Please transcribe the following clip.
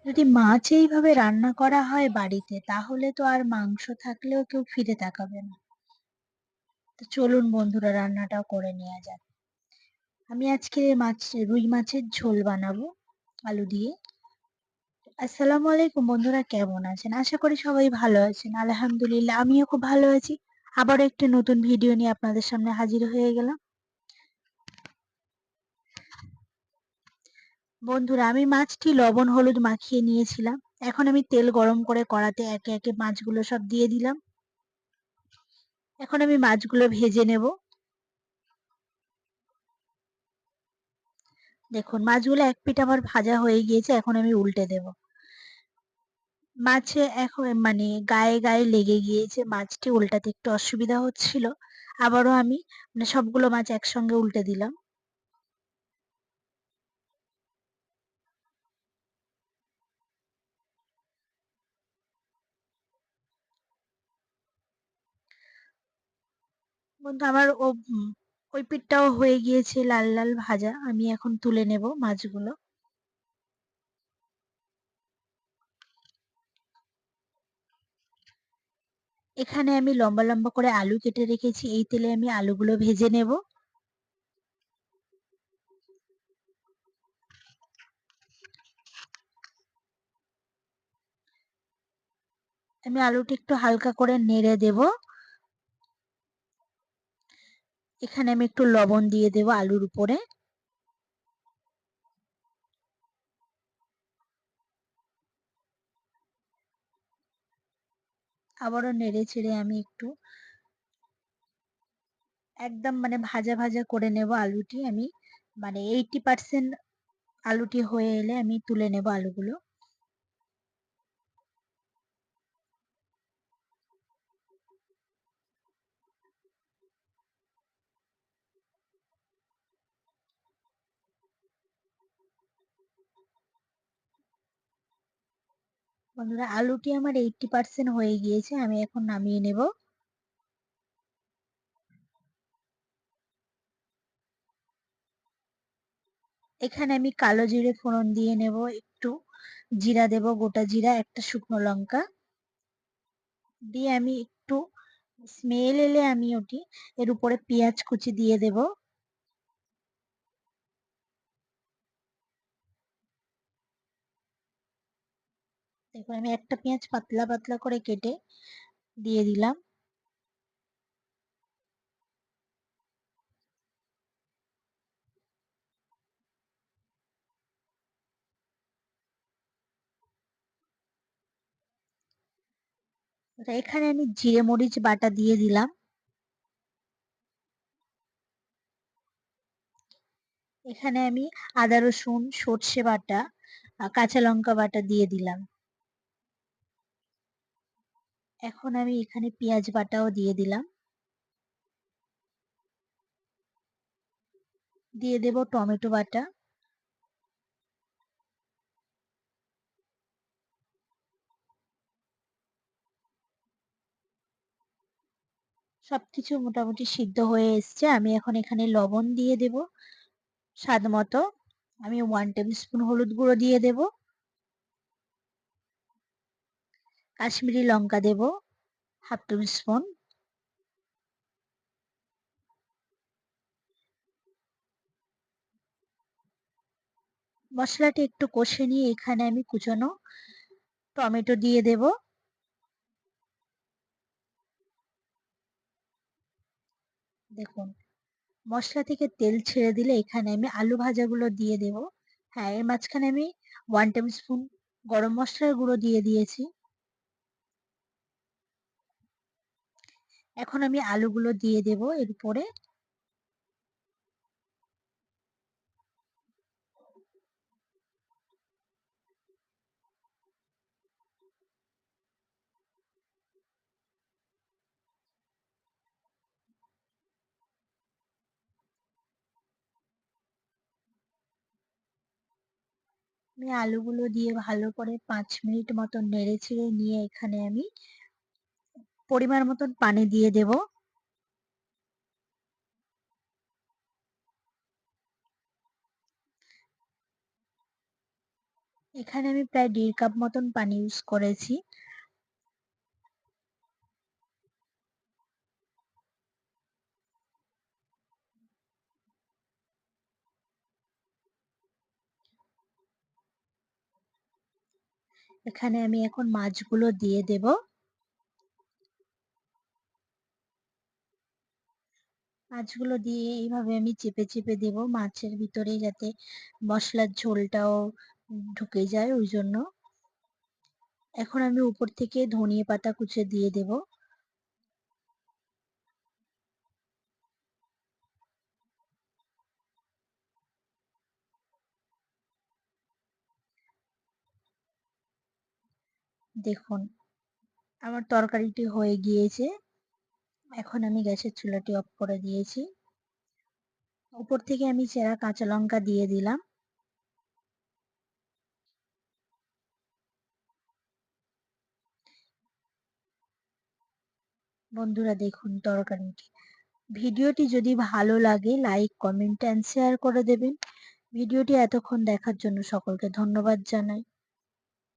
যদি মাছ এইভাবে রান্না করা হয় বাড়িতে তাহলে তো আর মাংস থাকলেও কেউ ফিরে তাকাবে না। তো চলুন বন্ধুরা রান্নাটাও করে নেওয়া যাক। আমি আজকে রুই মাছের ঝোল বানাবো আলু দিয়ে। আসসালামু আলাইকুম বন্ধুরা, কেমন আছেন? আশা করি সবাই ভালো আছেন। আলহামদুলিল্লাহ আমিও খুব ভালো আছি। আবারও একটি নতুন ভিডিও নিয়ে আপনাদের সামনে হাজির হয়ে গেলাম। বন্ধুরা আমি মাছটি লবণ হলুদ মাখিয়ে নিয়েছিলাম। এখন আমি তেল গরম করে কড়াতে একে একে মাছগুলো সব দিয়ে দিলাম। এখন আমি মাছগুলো ভেজে নেব। দেখুন মাছগুলো এক পিঠ আমার ভাজা হয়ে গিয়েছে, এখন আমি উল্টে দেব। মাছে এখন গায়ে গায়ে লেগে গিয়েছে, মাছটি উল্টাতে একটু অসুবিধা হচ্ছিল। আবারও আমি সবগুলো মাছ একসঙ্গে উল্টে দিলাম। বন্ধু আমার ওই পিঠটাও হয়ে গিয়েছে লাল লাল ভাজা, আমি এখন তুলে নেব মাছগুলো। এখানে আমি লম্বা লম্বা করে আলু কেটে রেখেছি, এই তেলে আমি আলুগুলো ভেজে নেব। আমি আলুটি একটু হালকা করে নেড়ে দেব। এখানে আমি একটু লবণ দিয়ে দেব আলুর উপরে। আবারও নেড়ে চেড়ে আমি একটু একদম ভাজা ভাজা করে নেব আলুটি। আমি 80% আলুটি হয়ে এলে আমি তুলে নেব আলুগুলো। বন্ধুরা আলুটি আমার 80% হয়ে গিয়েছে, আমি এখন নামিয়ে নেব। এখানে আমি কালো জিরে ফোড়ন দিয়ে নেব, একটু জিরা দেব, গোটা জিরা, একটা শুকনো লঙ্কা দিয়ে আমি একটু স্মেল এলে আমি এর উপরে পেঁয়াজ কুচি দিয়ে দেব। দেখুন আমি একটা পেঁয়াজ পাতলা পাতলা করে কেটে দিয়ে দিলাম। এখানে আমি জিরে মরিচ বাটা দিয়ে দিলাম। এখানে আমি আদা রসুন সর্ষে বাটা কাঁচা লঙ্কা বাটা দিয়ে দিলাম। এখন আমি এখানে পেঁয়াজ বাটাও দিয়ে দিলাম। দিয়ে দেব টমেটো বাটা। সবকিছু মোটামুটি সিদ্ধ হয়ে এসছে, আমি এখন এখানে লবণ দিয়ে দেব স্বাদ মতো। আমি 1 টেবিল স্পুন হলুদ গুঁড়ো দিয়ে দেব। কাশ্মীরি লঙ্কা দেব হাফ টেবিল স্পুন। মশলাটি একটু কষে নিয়ে এখানে আমি কুচানো টমেটো দিয়ে দেব। দেখুন মশলা থেকে তেল ছেড়ে দিলে এখানে আমি আলু ভাজাগুলো দিয়ে দেব। হ্যাঁ, এর মাঝখানে আমি 1 টেবিল স্পুন গরম মসলার গুঁড়ো দিয়ে দিয়েছি। এখন আমি আলুগুলো দিয়ে দেব এর উপরে। আমি আলুগুলো দিয়ে ভালো করে 5 মিনিট মতো নেড়ে ছেড়ে নিয়ে এখানে আমি পরিমাণ মতন পানি দিয়ে দেব। এখানে আমি প্রায় 1.5 কাপ মতন পানি ইউজ করেছি। এখানে আমি এখন মাছগুলো দিয়ে দেব। মাছগুলো দিয়ে এইভাবে আমি চেপে, চেপে দেব মাছের ভিতরে যাতে মসলার ঝোলটাও ঢুকে যায় ওইজন্য। এখন আমি উপর থেকে ধনিয়া পাতা কুচে দিয়ে দেব। দেখুন আমার তরকারিটি হয়ে গিয়েছে। এখন আমি গ্যাসের চুলাটি অফ করে দিয়েছি। উপর থেকে আমি চেরা কাঁচা লঙ্কা দিয়ে দিলাম। বন্ধুরা দেখুন তরকারিটি। ভিডিওটি যদি ভালো লাগে লাইক, কমেন্ট অ্যান্ড শেয়ার করে দেবেন। ভিডিওটি এতক্ষণ দেখার জন্য সকলকে ধন্যবাদ জানাই।